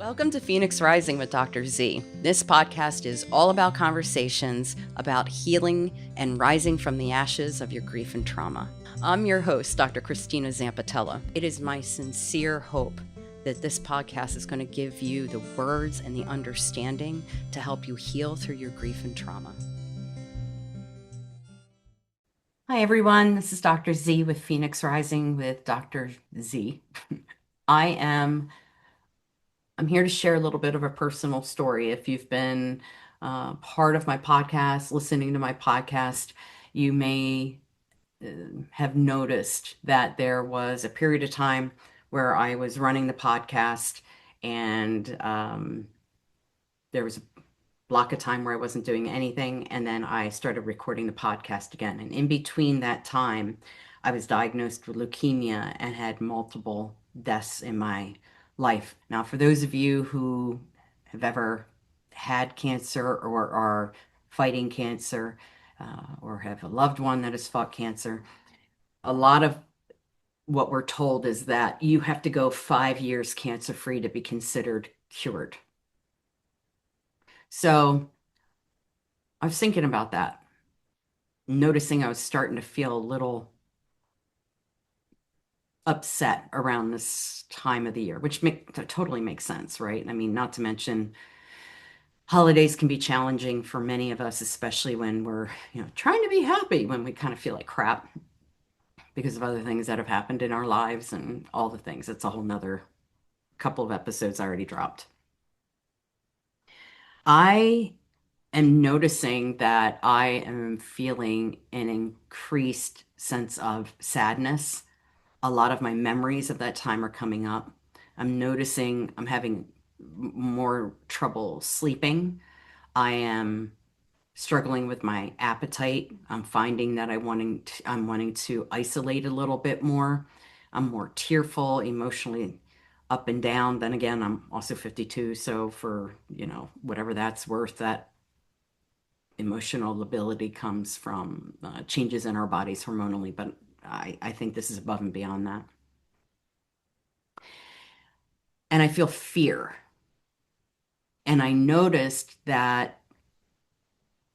Welcome to Phoenix Rising with Dr. Z. This podcast is all about conversations about healing and rising from the ashes of your grief and trauma. I'm your host, Dr. Christina Zampitella. It is my sincere hope that this podcast is going to give you the words and the understanding to help you heal through your grief and trauma. Hi, everyone. This is Dr. Z with Phoenix Rising with Dr. Z. I'm here to share a little bit of a personal story. If you've been part of my podcast, listening to my podcast, you may have noticed that there was a period of time where I was running the podcast and there was a block of time where I wasn't doing anything. And then I started recording the podcast again. And in between that time, I was diagnosed with leukemia and had multiple deaths in my life. Now, for those of you who have ever had cancer or are fighting cancer or have a loved one that has fought cancer, a lot of what we're told is that you have to go 5 years cancer-free to be considered cured. So I was thinking about that, noticing I was starting to feel a little upset around this time of the year, which totally makes sense, right? I mean, not to mention holidays can be challenging for many of us, especially when we're, trying to be happy when we kind of feel like crap because of other things that have happened in our lives and all the things. It's a whole nother couple of episodes I already dropped. I am noticing that I am feeling an increased sense of sadness. A lot of my memories of that time are coming up. I'm noticing I'm having more trouble sleeping. I am struggling with my appetite. I'm finding that I'm wanting to isolate a little bit more. I'm more tearful, emotionally up and down. Then again, I'm also 52, so for, whatever that's worth, that emotional lability comes from changes in our bodies hormonally, but I think this is above and beyond that. And I feel fear. And I noticed that,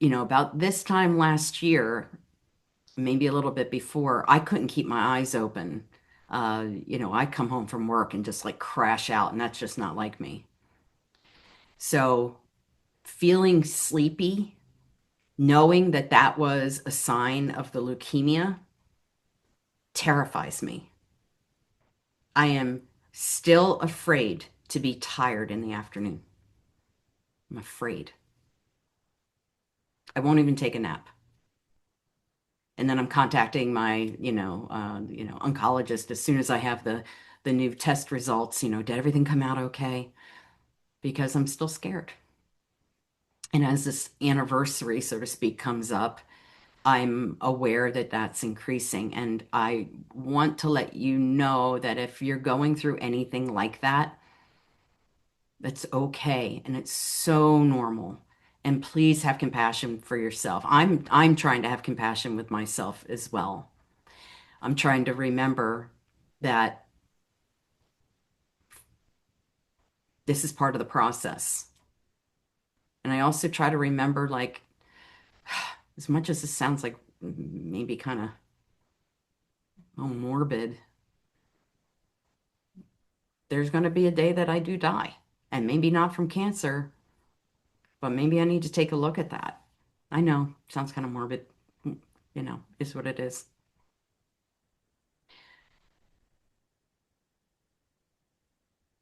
about this time last year, maybe a little bit before, I couldn't keep my eyes open. I come home from work and just like crash out, and that's just not like me. So feeling sleepy, knowing that that was a sign of the leukemia, terrifies me. I am still afraid to be tired in the afternoon. I'm afraid. I won't even take a nap. And then I'm contacting my, oncologist as soon as I have the new test results. Did everything come out okay? Because I'm still scared. And as this anniversary, so to speak, comes up, I'm aware that that's increasing. And I want to let you know that if you're going through anything like that, that's okay. And it's so normal. And please have compassion for yourself. I'm trying to have compassion with myself as well. I'm trying to remember that this is part of the process. And I also try to remember, like, as much as this sounds like maybe kind of morbid, there's going to be a day that I do die. And maybe not from cancer, but maybe I need to take a look at that. I know, sounds kind of morbid, is what it is.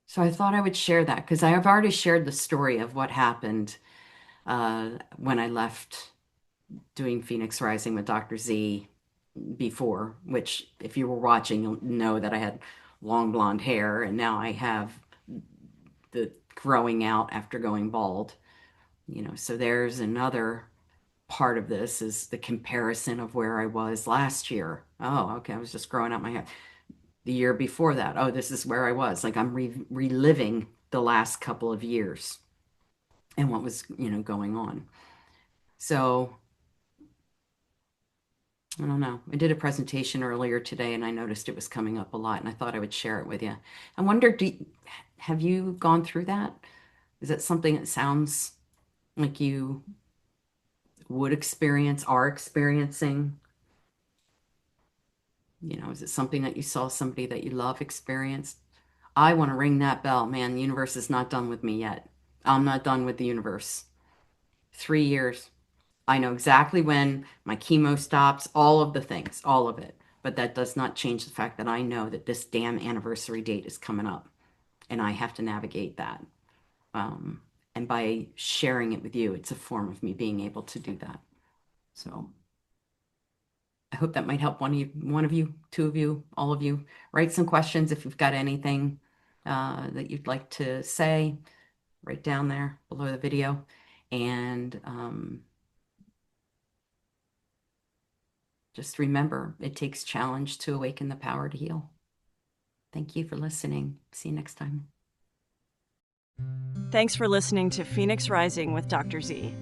So I thought I would share that because I have already shared the story of what happened when I left doing Phoenix Rising with Dr. Z before, which if you were watching, you'll know that I had long blonde hair and now I have the growing out after going bald. So there's another part of this is the comparison of where I was last year. Oh, okay, I was just growing out my hair. The year before that, oh, this is where I was. Like I'm reliving the last couple of years and what was, going on. So I don't know. I did a presentation earlier today and I noticed it was coming up a lot and I thought I would share it with you. I wonder, have you gone through that? Is that something that sounds like you would experience, are experiencing? Is it something that you saw somebody that you love experience? I want to ring that bell, man. The universe is not done with me yet. I'm not done with the universe. 3 years. I know exactly when my chemo stops, all of the things, all of it. But that does not change the fact that I know that this damn anniversary date is coming up and I have to navigate that. Um, and by sharing it with you, it's a form of me being able to do that. So I hope that might help one of you, two of you, all of you. Write some questions if you've got anything that you'd like to say, right down there below the video. And just remember, it takes challenge to awaken the power to heal. Thank you for listening. See you next time. Thanks for listening to Phoenix Rising with Dr. Z.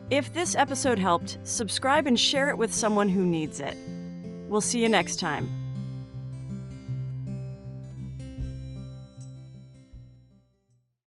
If this episode helped, subscribe and share it with someone who needs it. We'll see you next time.